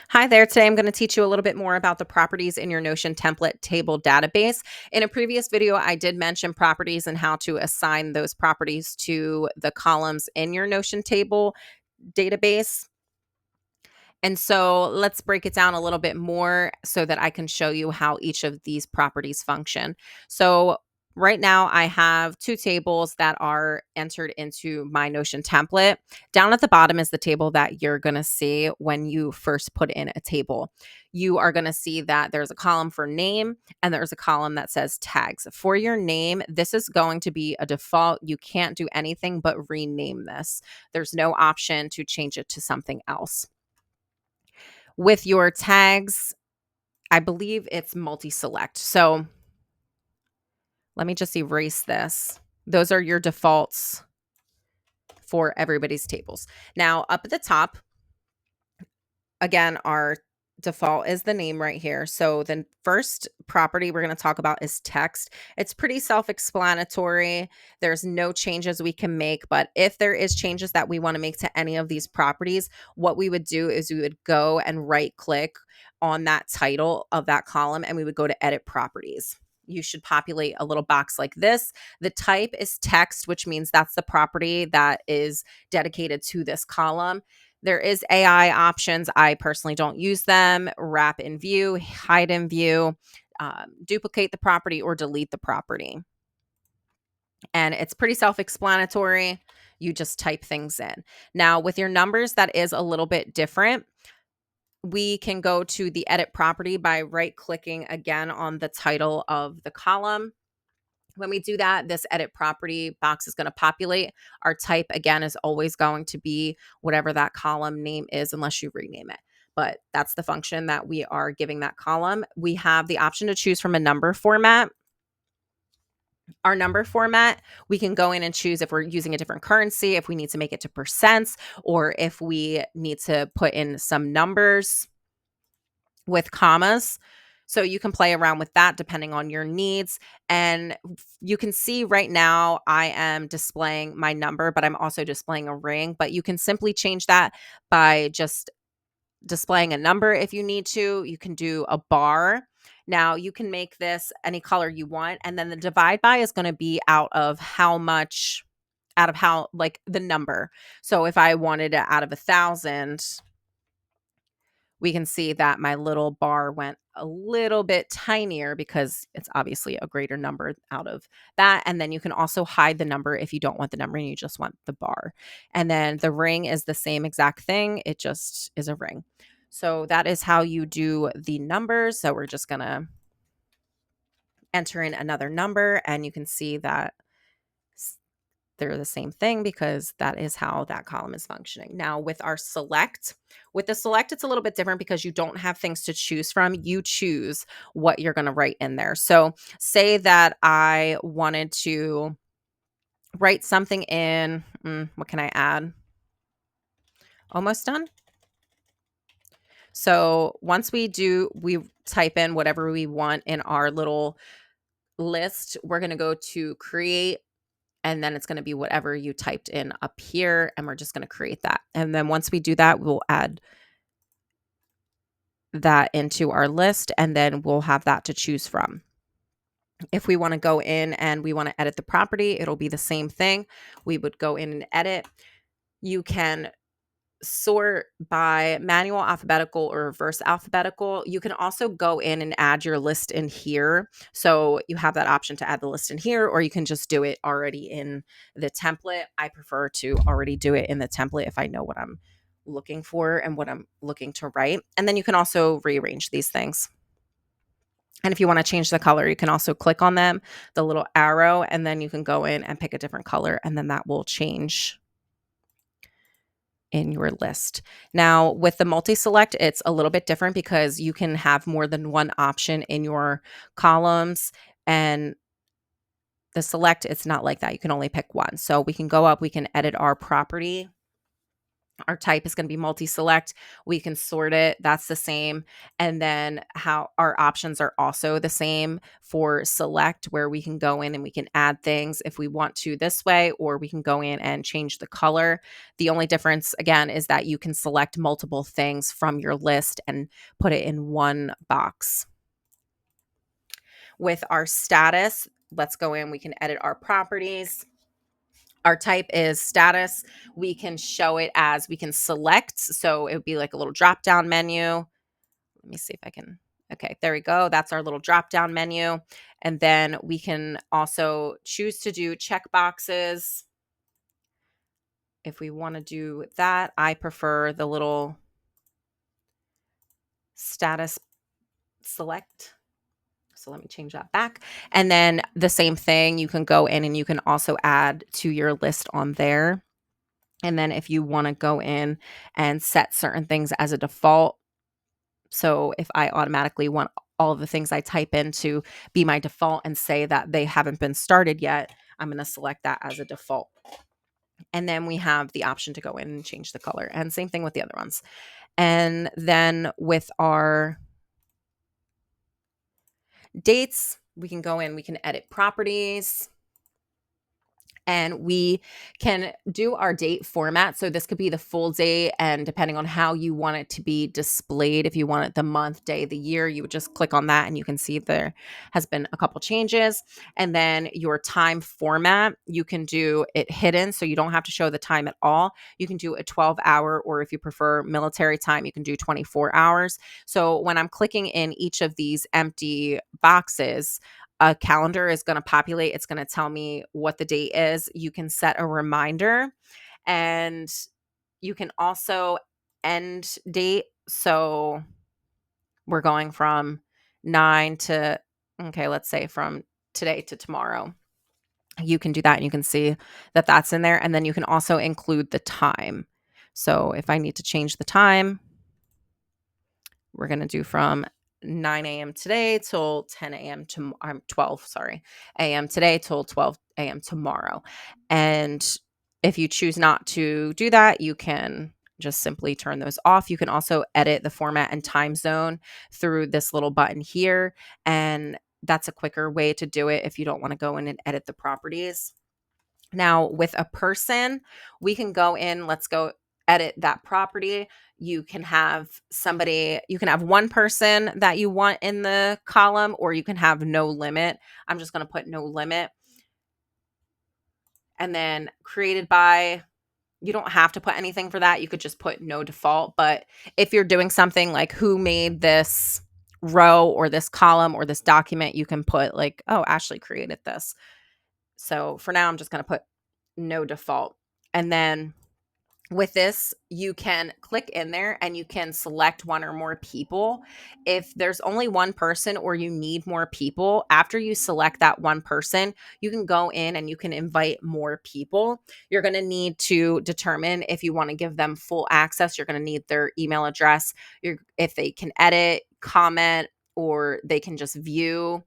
Hi there. Today I'm going to teach you a little bit more about the properties in your Notion template table database. In a previous video, I did mention properties and how to assign those properties to the columns in your Notion table database. And so let's break it down a little bit more so that I can show you how each of these properties function. So right now I have two tables that are entered into my Notion template. Down at the bottom is the table that you're going to see when you first put in a table. You are going to see that there's a column for name and there's a column that says tags. For your name, this is going to be a default. You can't do anything but rename this. There's no option to change it to something else. With your tags, I believe it's multi-select. So let me just erase this. Those are your defaults for everybody's tables. Now, up at the top, again, our default is the name right here. So the first property we're going to talk about is text. It's pretty self-explanatory. There's no changes we can make, but if there is changes that we want to make to any of these properties, what we would do is we would go and right click on that title of that column and we would go to edit properties. You should populate a little box like this. The type is text, which means that's the property that is dedicated to this column. There is AI options. I personally don't use them. Wrap in view, hide in view, duplicate the property or delete the property. And it's pretty self-explanatory. You just type things in. Now with your numbers, that is a little bit different. We can go to the edit property by right clicking again on the title of the column. When we do that, this edit property box is going to populate. Our type, again, is always going to be whatever that column name is, unless you rename it. But that's the function that we are giving that column. We have the option to choose from a number format. Our number format, we can go in and choose if we're using a different currency, if we need to make it to percents, or if we need to put in some numbers with commas. So you can play around with that depending on your needs. And you can see right now I am displaying my number, but I'm also displaying a ring. But you can simply change that by just displaying a number if you need to. You can do a bar. Now you can make this any color you want. And then the divide by is going to be out of like the number. So if I wanted it out of 1,000, we can see that my little bar went a little bit tinier because it's obviously a greater number out of that. And then you can also hide the number if you don't want the number and you just want the bar. And then the ring is the same exact thing. It just is a ring. So that is how you do the numbers. So we're just going to enter in another number and you can see that they're the same thing because that is how that column is functioning. Now with the select, it's a little bit different because you don't have things to choose from. You choose what you're going to write in there. So say that I wanted to write something in, what can I add? Almost done. So once we type in whatever we want in our little list, we're going to go to create. And then it's going to be whatever you typed in up here. And we're just going to create that. And then once we do that, we'll add that into our list. And then we'll have that to choose from. If we want to go in and we want to edit the property, it'll be the same thing. We would go in and edit. You can sort by manual alphabetical or reverse alphabetical. You can also go in and add your list in here. So you have that option to add the list in here, or you can just do it already in the template. I prefer to already do it in the template if I know what I'm looking for and what I'm looking to write. And then you can also rearrange these things. And if you want to change the color, you can also click on them, the little arrow, and then you can go in and pick a different color, and then that will change in your list. Now with the multi-select, it's a little bit different because you can have more than one option in your columns, and the select, it's not like that. You can only pick one. So we can go up, we can edit our property. Our type is going to be multi-select. We can sort it. That's the same. And then how our options are also the same for select, where we can go in and we can add things if we want to this way, or we can go in and change the color. The only difference, again, is that you can select multiple things from your list and put it in one box. With our status, let's go in. We can edit our properties. Our type is status. We can show it as, we can select. So it would be like a little drop down menu. Let me see if I can. Okay, there we go. That's our little drop down menu. And then we can also choose to do check boxes. If we want to do that, I prefer the little status select. So let me change that back. And then the same thing, you can go in and you can also add to your list on there. And then if you want to go in and set certain things as a default. So if I automatically want all of the things I type in to be my default and say that they haven't been started yet, I'm going to select that as a default. And then we have the option to go in and change the color. And same thing with the other ones. And then with our dates, we can go in, we can edit properties. And we can do our date format. So this could be the full date, and depending on how you want it to be displayed, if you want it the month, day, the year, you would just click on that and you can see there has been a couple changes. And then your time format, you can do it hidden, so you don't have to show the time at all. You can do a 12-hour, or if you prefer military time, you can do 24 hours. So when I'm clicking in each of these empty boxes, a calendar is going to populate. It's going to tell me what the date is. You can set a reminder, and you can also end date. So we're going from 9 to, okay, let's say from today to tomorrow. You can do that and you can see that that's in there. And then you can also include the time. So if I need to change the time, we're going to do from 9 a.m. today till 10 a.m. to 12, a.m. today till 12 a.m. tomorrow. And if you choose not to do that, you can just simply turn those off. You can also edit the format and time zone through this little button here. And that's a quicker way to do it if you don't want to go in and edit the properties. Now, with a person, we can go in, let's go edit that property. You can have somebody, you can have one person that you want in the column, or you can have no limit. I'm just going to put no limit. And then created by, you don't have to put anything for that. You could just put no default. But if you're doing something like who made this row or this column or this document, you can put like, oh, Ashley created this. So for now, I'm just going to put no default. And then with this, you can click in there and you can select one or more people. If there's only one person or you need more people, after you select that one person, you can go in and you can invite more people. You're going to need to determine if you want to give them full access. You're going to need their email address, if they can edit, comment, or they can just view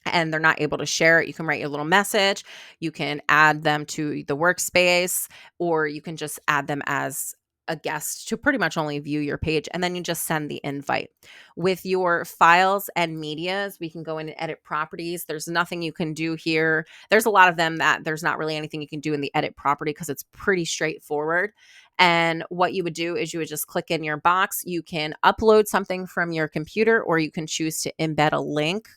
and they're not able to share it. You can write a little message. You can add them to the workspace, or you can just add them as a guest to pretty much only view your page. And then you just send the invite. With your files and medias, we can go in and edit properties. There's nothing you can do here. There's a lot of them that there's not really anything you can do in the edit property because it's pretty straightforward. And what you would do is you would just click in your box. You can upload something from your computer, or you can choose to embed a link.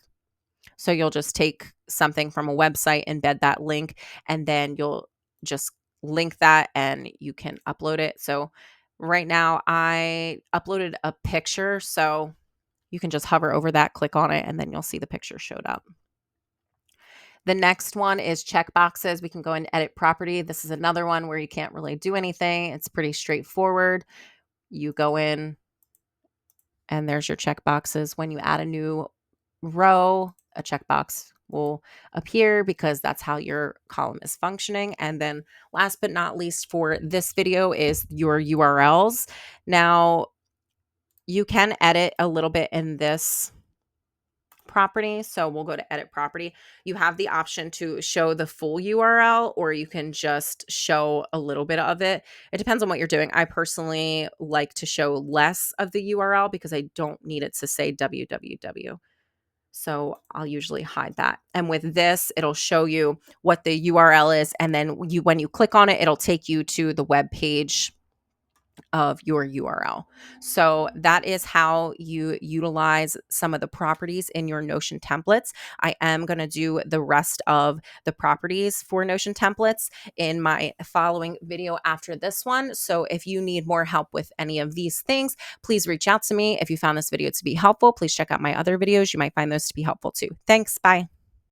So you'll just take something from a website, embed that link, and then you'll just link that and you can upload it. So right now I uploaded a picture. So you can just hover over that, click on it, and then you'll see the picture showed up. The next one is checkboxes. We can go and edit property. This is another one where you can't really do anything. It's pretty straightforward. You go in and there's your checkboxes. When you add a new row, a checkbox will appear because that's how your column is functioning. And then last but not least for this video is your URLs. Now, you can edit a little bit in this property. So we'll go to edit property. You have the option to show the full URL, or you can just show a little bit of it. It depends on what you're doing. I personally like to show less of the URL because I don't need it to say www. So I'll usually hide that. And with this, it'll show you what the URL is. And then when you click on it, it'll take you to the web page of your URL. So that is how you utilize some of the properties in your Notion templates. I am going to do the rest of the properties for Notion templates in my following video after this one. So if you need more help with any of these things, please reach out to me. If you found this video to be helpful, please check out my other videos. You might find those to be helpful too. Thanks. Bye.